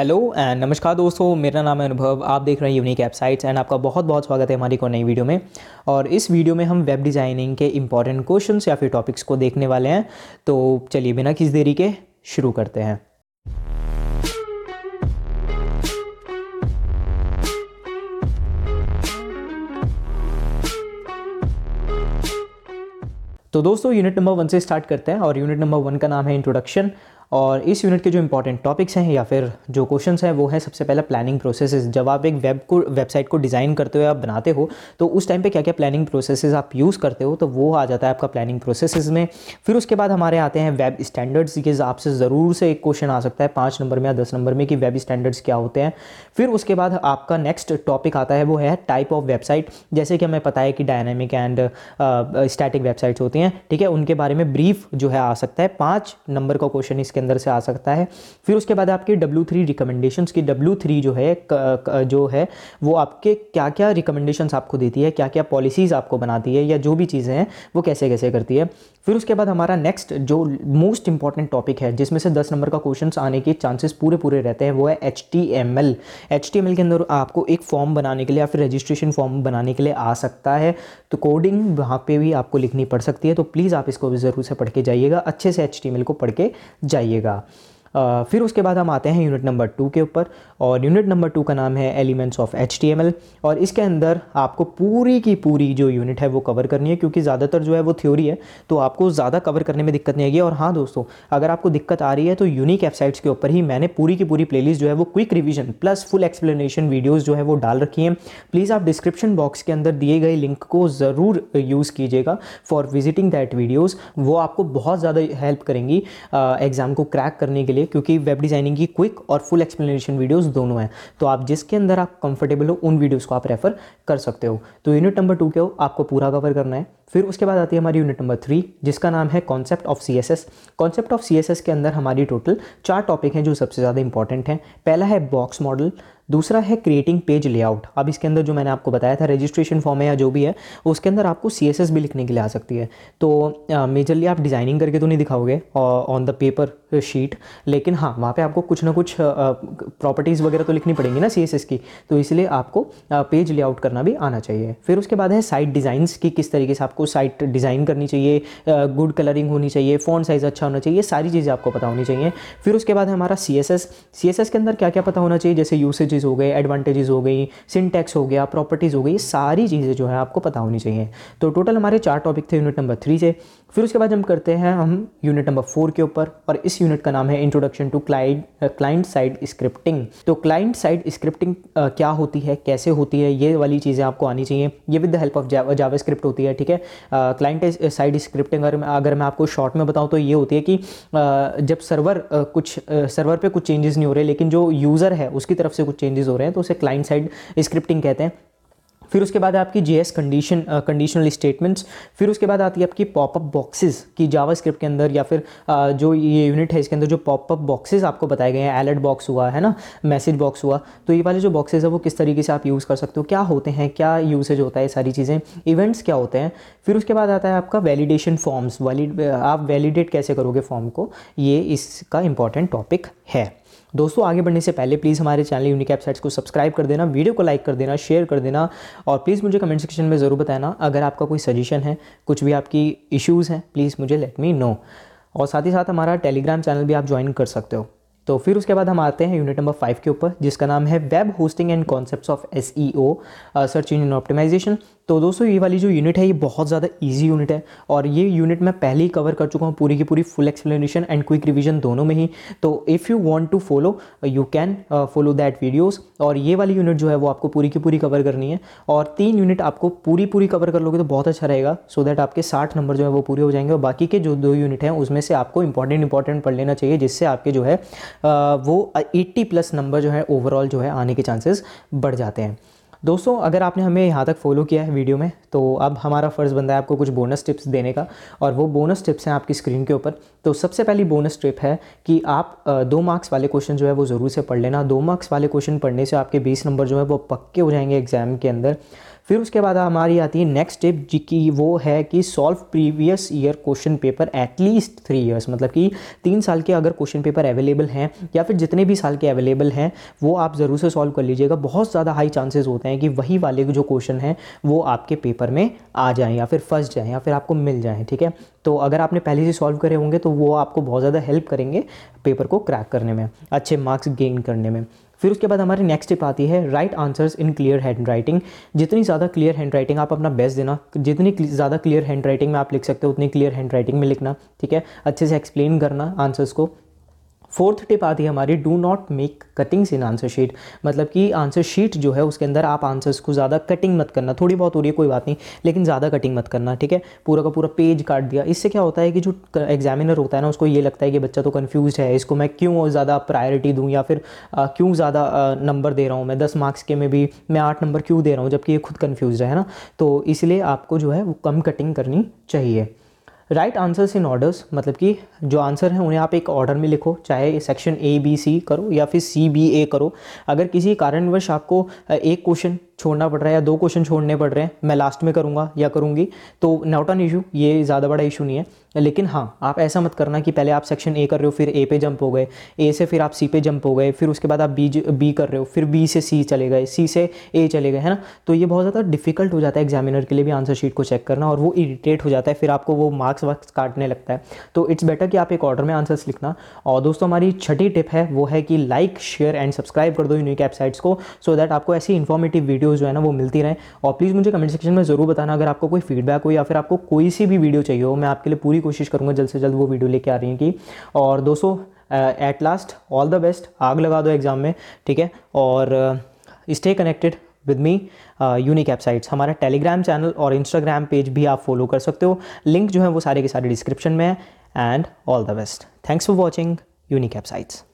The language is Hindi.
हेलो एंड नमस्कार दोस्तों, मेरा नाम है अनुभव। आप देख रहे हैं यूनिक ऐप साइट्स एंड आपका बहुत बहुत स्वागत है हमारी को नई वीडियो में। और इस वीडियो में हम वेब डिज़ाइनिंग के इंपॉर्टेंट क्वेश्चंस या फिर टॉपिक्स को देखने वाले हैं। तो चलिए बिना किसी देरी के शुरू करते हैं। तो दोस्तों यूनिट नंबर 1 से स्टार्ट करते हैं और यूनिट नंबर 1 का नाम है इंट्रोडक्शन। और इस यूनिट के जो इंपॉर्टेंट टॉपिक्स हैं या फिर जो क्वेश्चंस हैं वो है सबसे पहला प्लानिंग प्रोसेसेस। जब आप एक वेबसाइट को डिज़ाइन करते हो या बनाते हो तो उस टाइम पे क्या क्या प्लानिंग प्रोसेसेस आप यूज़ करते हो, तो वो आ जाता है आपका प्लानिंग प्रोसेसेस में। फिर उसके बाद हमारे आते हैं वेब स्टैंडर्ड्स के हिसाब से ज़रूर से एक क्वेश्चन आ सकता है 5 नंबर में या 10 नंबर में कि वेब स्टैंडर्ड्स क्या होते हैं। फिर उसके बाद आपका नेक्स्ट टॉपिक आता है वो है टाइप ऑफ वेबसाइट। जैसे कि हमें पता है कि डायनामिक एंड स्टैटिक वेबसाइट्स होती हैं, ठीक है, उनके बारे में ब्रीफ जो है आ सकता है। 5 नंबर का क्वेश्चन इसके अंदर से आ सकता है। फिर उसके बाद आपके W3 रिकमेंडेशंस की W3 जो है वो आपके क्या क्या रिकमेंडेशंस आपको देती है, क्या क्या पॉलिसीज़ आपको बनाती है या जो भी चीज़ें हैं वो कैसे कैसे करती है। फिर उसके बाद हमारा नेक्स्ट जो मोस्ट इंपॉर्टेंट टॉपिक है जिसमें से 10 नंबर का क्वेश्चन आने के चांसेस पूरे रहते हैं वो है HTML। HTML के अंदर आपको एक फॉर्म बनाने के लिए या फिर रजिस्ट्रेशन फॉर्म बनाने के लिए आ सकता है, तो कोडिंग वहाँ पे भी आपको लिखनी पड़ सकती है। तो प्लीज़ आप इसको भी ज़रूर से पढ़ के जाइएगा, अच्छे से HTML को पढ़ के जाइएगा। फिर उसके बाद हम आते हैं यूनिट नंबर 2 के ऊपर और यूनिट नंबर 2 का नाम है एलिमेंट्स ऑफ HTML। और इसके अंदर आपको पूरी की पूरी जो यूनिट है वो कवर करनी है, क्योंकि ज़्यादातर जो है वो थ्योरी है तो आपको ज़्यादा कवर करने में दिक्कत नहीं आएगी। और हाँ दोस्तों, अगर आपको दिक्कत आ रही है तो यूनिक वेबसाइट्स के ऊपर ही मैंने पूरी की पूरी प्लेलिस्ट जो है वो quick revision plus full explanation videos जो है वो डाल रखी हैं। प्लीज़ आप डिस्क्रिप्शन बॉक्स के अंदर दिए गए लिंक को ज़रूर यूज़ कीजिएगा फॉर विजिटिंग दैट वीडियोज़। वो आपको बहुत ज़्यादा हेल्प करेंगी एग्ज़ाम को क्रैक करने के लिए, क्योंकि वेब डिज़ाइनिंग की क्विक और फुल एक्सप्लेनेशन वीडियोस दोनों हैं। तो आप जिसके अंदर आप कंफर्टेबल हो उन वीडियोस को आप रेफर कर सकते हो। तो यूनिट नंबर 2 के हो आपको पूरा कवर करना है। फिर उसके बाद आती है हमारी यूनिट नंबर 3 जिसका नाम है concept of CSS। Concept of CSS के अंदर हमारी टोटल 4 टॉपिक हैं जो सबसे ज़्यादा इंपॉर्टेंट हैं। पहला है बॉक्स मॉडल, दूसरा है क्रिएटिंग पेज लेआउट। अब इसके अंदर जो मैंने आपको बताया था रजिस्ट्रेशन फॉर्म है या जो भी है उसके अंदर आपको CSS भी लिखने के लिए आ सकती है। तो मेजरली आप डिज़ाइनिंग करके तो नहीं दिखाओगे ऑन द पेपर शीट, लेकिन हाँ वहाँ पे आपको कुछ ना कुछ प्रॉपर्टीज़ वगैरह तो लिखनी पड़ेंगी ना CSS की, तो इसलिए आपको पेज लेआउट करना भी आना चाहिए। फिर उसके बाद है साइट डिज़ाइंस की, किस तरीके से आपको साइट डिज़ाइन करनी चाहिए, गुड कलरिंग होनी चाहिए, फ़ॉन्ट साइज़ अच्छा होना चाहिए, सारी चीज़ें आपको पता होनी चाहिए। फिर उसके बाद है हमारा CSS के अंदर क्या क्या पता होना चाहिए, जैसे यूसेजेस हो गए, एडवांटेजेस हो गई, सिंटैक्स हो गया, प्रॉपर्टीज़ हो गई, सारी चीज़ें जो है आपको पता होनी चाहिए। तो टोटल हमारे 4 टॉपिक थे यूनिट नंबर 3 से। फिर उसके बाद हम करते हैं हम यूनिट नंबर 4 के ऊपर और इस यूनिट का नाम है introduction to client side scripting. तो क्लाइंट साइड स्क्रिप्टिंग क्या होती है, कैसे होती है, ये वाली चीज़ें आपको आनी चाहिए। ये with the help of JavaScript होती है, ठीक है। क्लाइंट साइड स्क्रिप्टिंग अगर मैं आपको शॉर्ट में बताऊं तो ये होती है कि जब सर्वर पे कुछ चेंजेस नहीं हो रहे लेकिन जो यूज़र है उसकी तरफ से कुछ चेंजेस हो रहे हैं तो उसे क्लाइंट साइड स्क्रिप्टिंग कहते हैं। फिर उसके बाद आपकी JS कंडीशनल स्टेटमेंट्स। फिर उसके बाद आती है आपकी पॉपअप बॉक्सेस की जावास्क्रिप्ट के अंदर, या फिर जो ये यूनिट है इसके अंदर जो पॉपअप बॉक्सेस आपको बताए गए हैं, अलर्ट बॉक्स हुआ है ना, मैसेज बॉक्स हुआ, तो ये वाले जो बॉक्सेस है वो किस तरीके से आप यूज़ कर सकते हो, क्या होते हैं, क्या यूसेज होता है, सारी चीज़ें, इवेंट्स क्या होते हैं। फिर उसके बाद आता है आपका वैलिडेशन फॉर्म्स, आप वैलिडेट कैसे करोगे फॉर्म को, ये इसका इंपॉर्टेंट टॉपिक है। दोस्तों आगे बढ़ने से पहले प्लीज़ हमारे चैनल यूनिक वेबसाइट्स को सब्सक्राइब कर देना, वीडियो को लाइक कर देना, शेयर कर देना और प्लीज़ मुझे कमेंट सेक्शन में ज़रूर बताना अगर आपका कोई सजेशन है, कुछ भी आपकी इश्यूज़ हैं, प्लीज़ मुझे लेट मी नो। और साथ ही साथ हमारा टेलीग्राम चैनल भी आप ज्वाइन कर सकते हो। तो फिर उसके बाद हम आते हैं यूनिट नंबर 5 के ऊपर जिसका नाम है web hosting and concepts of SEO, search engine optimisation. तो दोस्तों ये वाली जो यूनिट है ये बहुत ज़्यादा इजी यूनिट है और ये यूनिट मैं पहले ही कवर कर चुका हूँ पूरी की पूरी, full explanation and quick revision दोनों में ही। तो if you want to follow you can follow that videos. और ये वाली यूनिट जो है वो आपको पूरी की पूरी कवर करनी है और 3 यूनिट आपको पूरी कवर कर लोगे तो बहुत अच्छा रहेगा, सो दैट आपके 60 नंबर जो है वो पूरे हो जाएंगे। और बाकी के जो 2 यूनिट हैं उसमें से आपको इंपॉर्टेंट पढ़ लेना चाहिए, जिससे आपके जो है वो 80+ नंबर जो है ओवरऑल जो है आने के चांसेस बढ़ जाते हैं। दोस्तों अगर आपने हमें यहाँ तक फॉलो किया है वीडियो में तो अब हमारा फ़र्ज़ बनता है आपको कुछ बोनस टिप्स देने का, और वो बोनस टिप्स हैं आपकी स्क्रीन के ऊपर। तो सबसे पहली बोनस टिप है कि आप 2 मार्क्स वाले क्वेश्चन जो है वो ज़रूर से पढ़ लेना। 2 मार्क्स वाले क्वेश्चन पढ़ने से आपके 20 नंबर जो है वो पक्के हो जाएंगे एग्जाम के अंदर। फिर उसके बाद हमारी आती है नेक्स्ट स्टेप जी की, वो है कि solve previous year question paper at least 3 years, मतलब कि 3 साल के अगर क्वेश्चन पेपर अवेलेबल हैं या फिर जितने भी साल के अवेलेबल हैं वो आप ज़रूर से सॉल्व कर लीजिएगा। बहुत ज़्यादा हाई चांसेस होते हैं कि वही वाले जो क्वेश्चन हैं वो आपके पेपर में आ जाएँ या फिर फंस जाएँ या फिर आपको मिल जाएँ, ठीक है। तो अगर आपने पहले से सॉल्व करे होंगे तो वो आपको बहुत ज़्यादा हेल्प करेंगे पेपर को क्रैक करने में, अच्छे मार्क्स गेन करने में। फिर उसके बाद हमारी नेक्स्ट टिप आती है right answers in clear hand writing. जितनी ज़्यादा क्लियर हैंड राइटिंग आप अपना बेस्ट देना, जितनी ज़्यादा क्लियर हैंड राइटिंग में आप लिख सकते हो उतनी क्लियर हैंड राइटिंग में लिखना, ठीक है। अच्छे से एक्सप्लेन करना आंसर्स को। फोर्थ टिप आती है हमारी do not make cuttings in answer sheet, मतलब कि आंसर शीट जो है उसके अंदर आप आंसर्स को ज़्यादा कटिंग मत करना, थोड़ी बहुत हो रही है कोई बात नहीं, लेकिन ज़्यादा कटिंग मत करना, ठीक है। पूरा का पूरा पेज काट दिया, इससे क्या होता है कि जो एग्जामिनर होता है ना उसको ये लगता है कि बच्चा तो कन्फ्यूज है, इसको मैं क्यों ज़्यादा प्रायोरिटी दूँ या फिर क्यों ज़्यादा नंबर दे रहा हूँ मैं, 10 मार्क्स के में भी मैं 8 नंबर क्यों दे रहा हूँ जबकि ये खुद कन्फ्यूज है ना। तो इसलिए आपको जो है वो कम कटिंग करनी चाहिए। राइट आंसर्स इन ऑर्डर्स, मतलब कि जो आंसर हैं उन्हें आप एक ऑर्डर में लिखो, चाहे सेक्शन A B C करो या फिर C B A करो। अगर किसी कारणवश आपको एक क्वेश्चन छोड़ना पड़ रहा है या 2 क्वेश्चन छोड़ने पड़ रहे हैं, मैं लास्ट में करूँगा या करूँगी, तो नॉट एन इशू, ये ज़्यादा बड़ा इशू नहीं है। लेकिन हाँ, आप ऐसा मत करना कि पहले आप सेक्शन A कर रहे हो फिर A पे जंप हो गए, A से फिर आप C पे जंप हो गए, फिर उसके बाद आप B कर रहे हो फिर B से C चले गए, C से A चले गए, है ना। तो ये बहुत ज़्यादा डिफिकल्ट हो जाता है एग्जामिनर के लिए भी आंसर शीट को चेक करना, और वो इरिटेट हो जाता है, फिर आपको वो मार्क्स वार्क्स काटने लगता है। तो इट्स बेटर कि आप एक ऑर्डर में आंसर्स लिखना। और दोस्तों हमारी छठी टिप है वो है कि लाइक शेयर एंड सब्सक्राइब कर दो यूनिक वेबसाइट्स को, सो दैट आपको ऐसी इन्फॉर्मेटिव वीडियोज़ जो है ना वो मिलती रहें। और प्लीज़ मुझे कमेंट सेक्शन में ज़रूर बताना अगर आपको कोई फीडबैक हो या फिर आपको कोई सी भी वीडियो चाहिए हो, मैं आपके लिए पूरी कोशिश करूँगा जल्द से जल्द वो वीडियो लेके आ रही है की। और दोस्तों at last all the best, आग लगा दो एग्ज़ाम में, ठीक है। और stay connected with me unique websites. हमारा टेलीग्राम चैनल और इंस्टाग्राम पेज भी आप फॉलो कर सकते हो, लिंक जो है वो सारे के सारे डिस्क्रिप्शन में है। And all the best, thanks for watching unique websites.